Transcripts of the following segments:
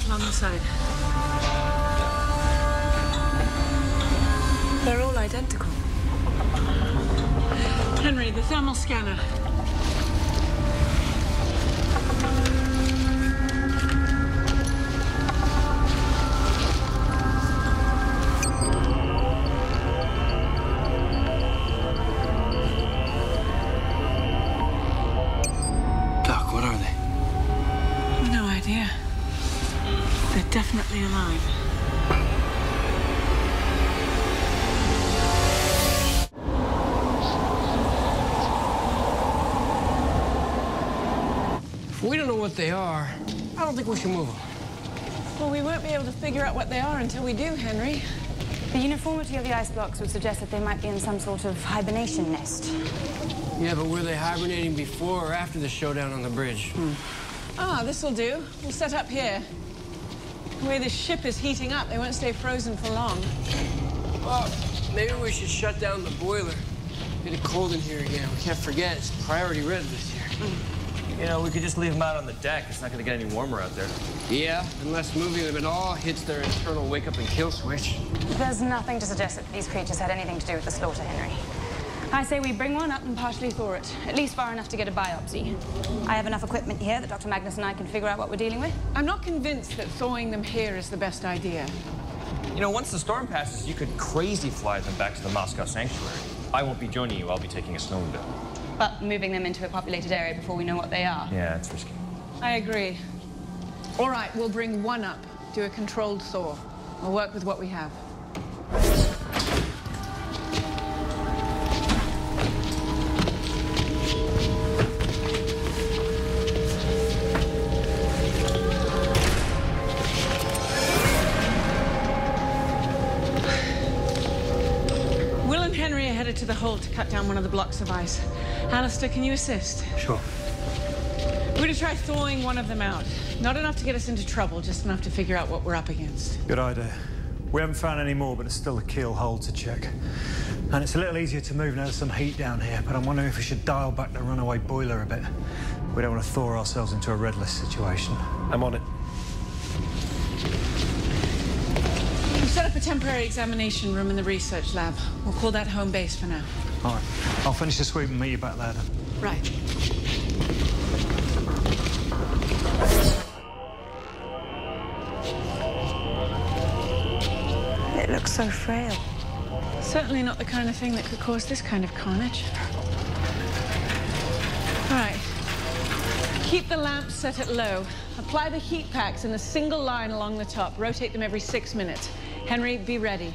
along the side. They're all identical. Henry, the thermal scanner. Doc, what are they? No idea. They're definitely alive. If we don't know what they are, I don't think we should move them. Well, we won't be able to figure out what they are until we do, Henry. The uniformity of the ice blocks would suggest that they might be in some sort of hibernation nest. Yeah, but were they hibernating before or after the showdown on the bridge? Ah, this'll do. We'll set up here. The way this ship is heating up, they won't stay frozen for long. Well, maybe we should shut down the boiler. Get it cold in here again. We can't forget, it's priority red this year. You know, we could just leave them out on the deck. It's not going to get any warmer out there. Yeah, unless moving them at all hits their internal wake-up and kill switch. There's nothing to suggest that these creatures had anything to do with the slaughter, Henry. I say we bring one up and partially thaw it, at least far enough to get a biopsy. I have enough equipment here that Dr. Magnus and I can figure out what we're dealing with. I'm not convinced that thawing them here is the best idea. You know, once the storm passes, you could crazy fly them back to the Moscow sanctuary. I won't be joining you. I'll be taking a snowmobile. But moving them into a populated area before we know what they are. Yeah, it's risky. I agree. All right, we'll bring one up, do a controlled thaw. We'll work with what we have. Will and Henry are headed to the hold to cut down one of the blocks of ice. Alistair, can you assist? Sure. We're going to try thawing one of them out. Not enough to get us into trouble, just enough to figure out what we're up against. Good idea. We haven't found any more, but it's still a keel hole to check. And it's a little easier to move now there's some heat down here, but I'm wondering if we should dial back the runaway boiler a bit. We don't want to thaw ourselves into a red list situation. I'm on it. We've set up a temporary examination room in the research lab. We'll call that home base for now. All right. I'll finish the sweep and meet you back there then. Right. It looks so frail. Certainly not the kind of thing that could cause this kind of carnage. All right. Keep the lamps set at low. Apply the heat packs in a single line along the top. Rotate them every 6 minutes. Henry, be ready.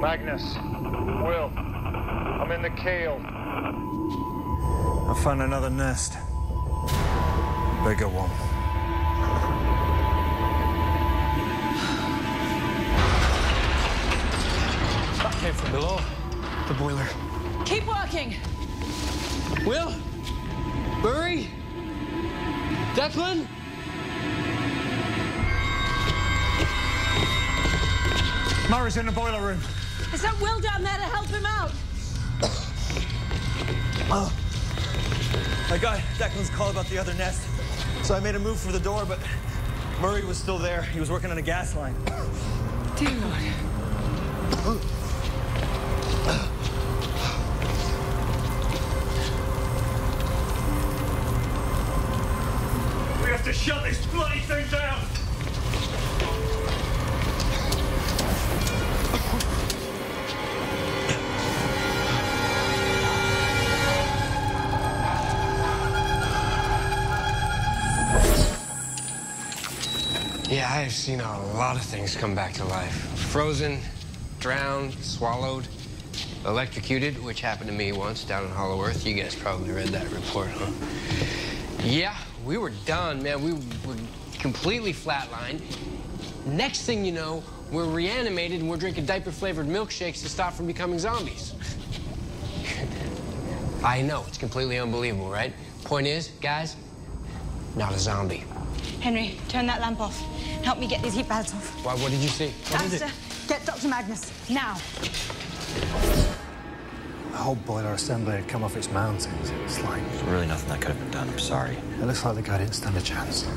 Magnus, Will, I'm in the keel. I found another nest. Bigger one. That came from below. The boiler. Keep working. Will? Murray? Declan? Murray's in the boiler room. Is that Will down there to help him out? I got Declan's call about the other nest. So I made a move for the door, but Murray was still there. He was working on a gas line. Dear Lord. We have to shut this bloody thing down. Yeah, I have seen a lot of things come back to life. Frozen, drowned, swallowed, electrocuted, which happened to me once down in Hollow Earth. You guys probably read that report, huh? Yeah, we were done, man. We were completely flatlined. Next thing you know, we're reanimated and we're drinking diaper-flavored milkshakes to stop from becoming zombies. I know, it's completely unbelievable, right? Point is, guys, not a zombie. Henry, turn that lamp off. Help me get these heat pads off. Why, what did you see? What is it? Alistair, get Dr. Magnus, now. The whole boiler assembly had come off its mountings. It's like... There's really nothing that could have been done. I'm sorry. It looks like the guy didn't stand a chance.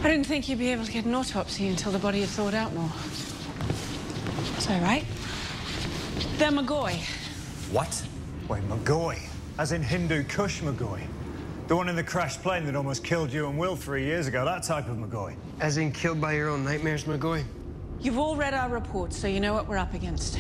I didn't think you'd be able to get an autopsy until the body had thawed out more. So, right? They're McGoy. What? Wait, McGoy? As in Hindu Kush McGoy? The one in the crashed plane that almost killed you and Will 3 years ago, that type of McGoy? As in killed by your own nightmares, McGoy? You've all read our reports, so you know what we're up against.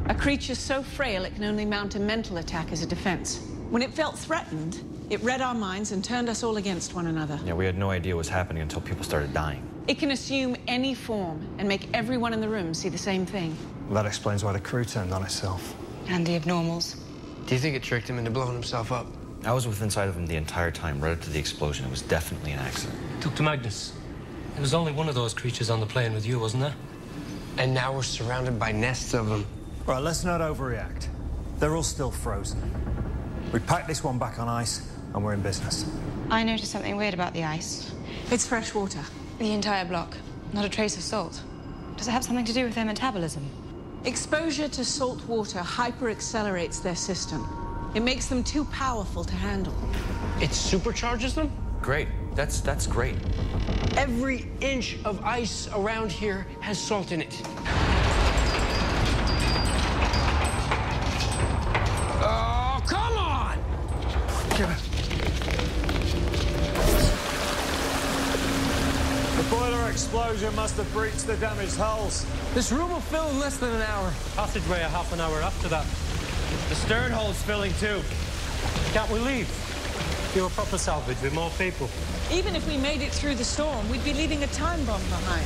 A creature so frail it can only mount a mental attack as a defense. When it felt threatened, it read our minds and turned us all against one another. Yeah, we had no idea what was happening until people started dying. It can assume any form and make everyone in the room see the same thing. Well, that explains why the crew turned on itself. And the abnormals. Do you think it tricked him into blowing himself up? I was within sight of him the entire time, right up to the explosion. It was definitely an accident. Dr. Magnus, there was only one of those creatures on the plane with you, wasn't there? And now we're surrounded by nests of them. Right, let's not overreact. They're all still frozen. We packed this one back on ice, and we're in business. I noticed something weird about the ice. It's fresh water. The entire block. Not a trace of salt. Does it have something to do with their metabolism? Exposure to salt water hyper-accelerates their system. It makes them too powerful to handle. It supercharges them? Great. That's great. Every inch of ice around here has salt in it. Oh, come on! The boiler explosion must have breached the damaged hulls. This room will fill in less than an hour. Passageway a half an hour after that. The stern hole's filling too. Can't we leave? Do a proper salvage with more people. Even if we made it through the storm, we'd be leaving a time bomb behind.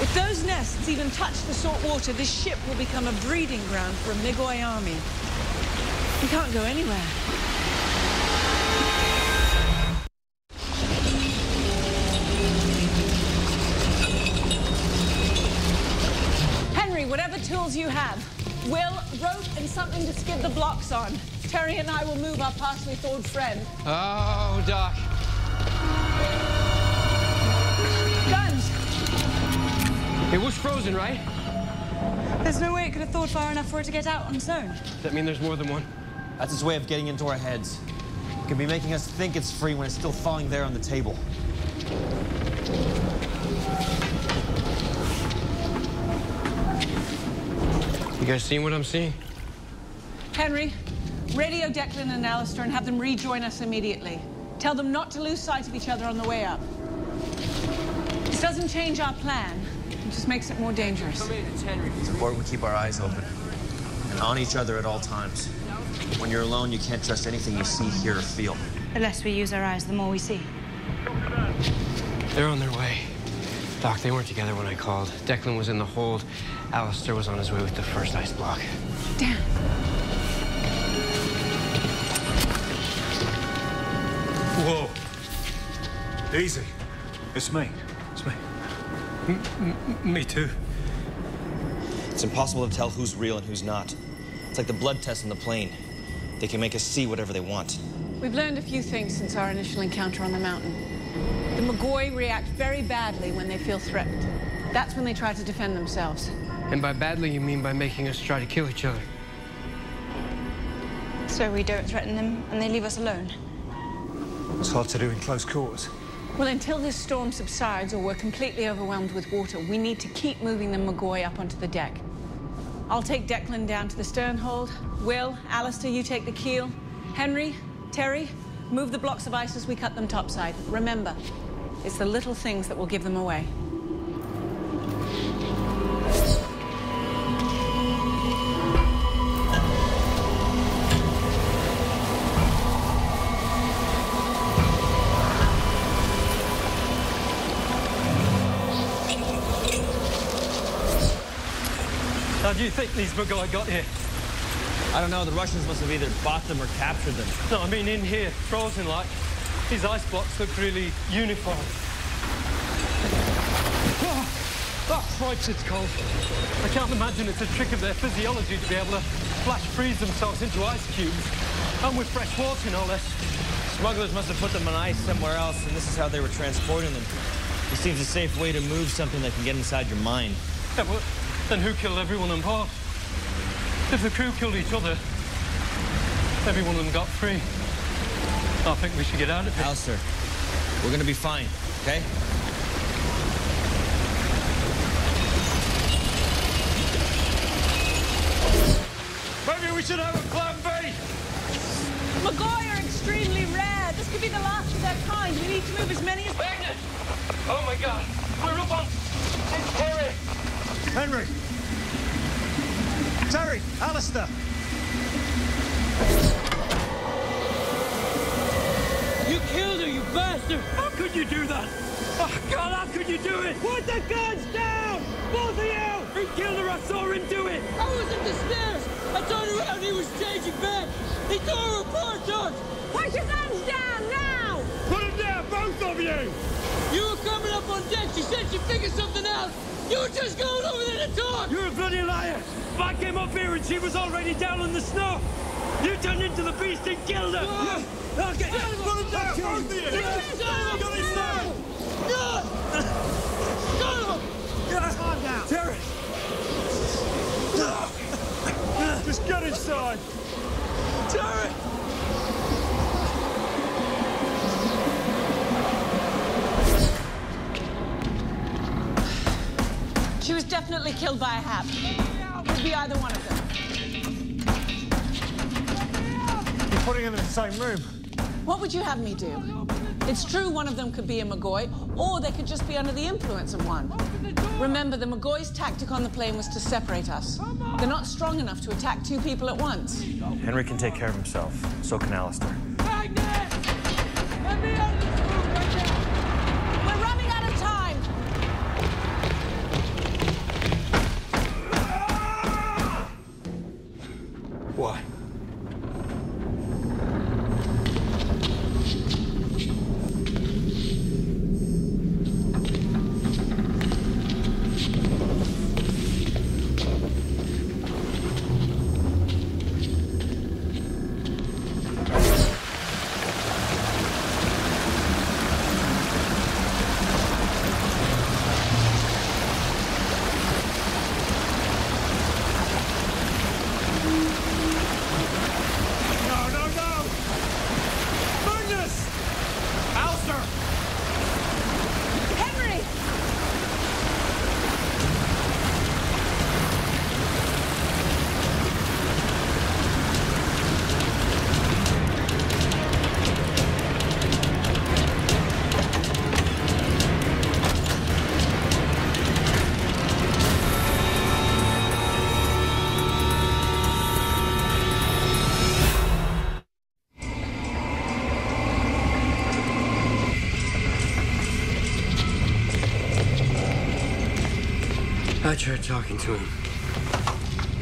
If those nests even touch the salt water, this ship will become a breeding ground for a McGoy army. We can't go anywhere. Henry, whatever tools you have, Will, rope and something to skid the blocks on. Terry and I will move our partially thawed friend. Oh, Doc. Guns! It was frozen, right? There's no way it could have thawed far enough for it to get out on its own. Does that mean there's more than one? That's its way of getting into our heads. It can be making us think it's free when it's still thawing there on the table. You guys seeing what I'm seeing? Henry, radio Declan and Alistair and have them rejoin us immediately. Tell them not to lose sight of each other on the way up. This doesn't change our plan. It just makes it more dangerous. Come in, it's Henry. It's important we keep our eyes open and on each other at all times. When you're alone, you can't trust anything you see, hear, or feel. The less we use our eyes, the more we see. They're on their way. Doc, they weren't together when I called. Declan was in the hold. Alistair was on his way with the first ice block. Damn. Whoa. Easy. It's me. It's me. Me too. It's impossible to tell who's real and who's not. It's like the blood test on the plane. They can make us see whatever they want. We've learned a few things since our initial encounter on the mountain. The McGoy react very badly when they feel threatened. That's when they try to defend themselves. And by badly, you mean by making us try to kill each other. So we don't threaten them, and they leave us alone. It's hard to do in close quarters. Well, until this storm subsides or we're completely overwhelmed with water, we need to keep moving the McGoy up onto the deck. I'll take Declan down to the stern hold. Will, Alistair, you take the keel. Henry, Terry, move the blocks of ice as we cut them topside. Remember, it's the little things that will give them away. How do you think these McGoy got here? I don't know. The Russians must have either bought them or captured them. No, I mean in here, frozen like. These ice blocks look really uniform. Oh, Christ, it's cold. I can't imagine it's a trick of their physiology to be able to flash freeze themselves into ice cubes. And with fresh water, no less. Smugglers must have put them on ice somewhere else, and this is how they were transporting them. It seems a safe way to move something that can get inside your mind. Yeah, but then who killed everyone on board? If the crew killed each other, every one of them got free. I think we should get out of here. Alistair, we're gonna be fine, okay? Maybe we should have a plan B. Magoi are extremely rare. This could be the last of their kind. We need to move as many as... Magnus! Oh, my God. We're up on... It's Terry. Henry! Terry! Alistair! You killed her, you bastard! How could you do that? Oh, God, how could you do it? Put the guns down! Both of you! He killed her, I saw him do it! I was at the stairs! I turned around, he was changing bed! He tore her apart, George! Put your guns down, now! Put them down, both of you! You were coming up on deck, she said she figured something out! You were just going over there to talk! You're a bloody liar! I came up here and she was already down in the snow! You turned into the beast and killed her! Okay, put them down, both of you! Get inside! Calm down! Terry! Just get inside! Terry! She was definitely killed by a Hap. Could be either one of them. You're putting them in the same room. What would you have me do? It's true one of them could be a Magoi, or they could just be under the influence of one. Remember, the Magoi's tactic on the plane was to separate us. They're not strong enough to attack two people at once. Henry can take care of himself. So can Alistair. Magnus! Let me out of this room right now! We're running out of time! What? I tried talking to him,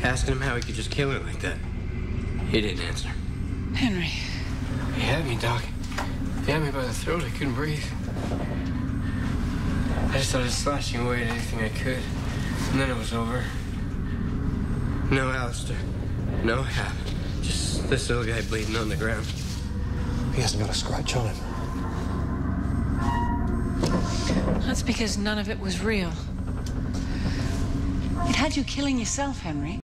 asking him how he could just kill her like that. He didn't answer. Henry. He had me, Doc. He had me by the throat. I couldn't breathe. I just started slashing away at anything I could. And then it was over. No Alistair. No Hap. Just this little guy bleeding on the ground. He hasn't got a scratch on him. That's because none of it was real. It had you killing yourself, Henry.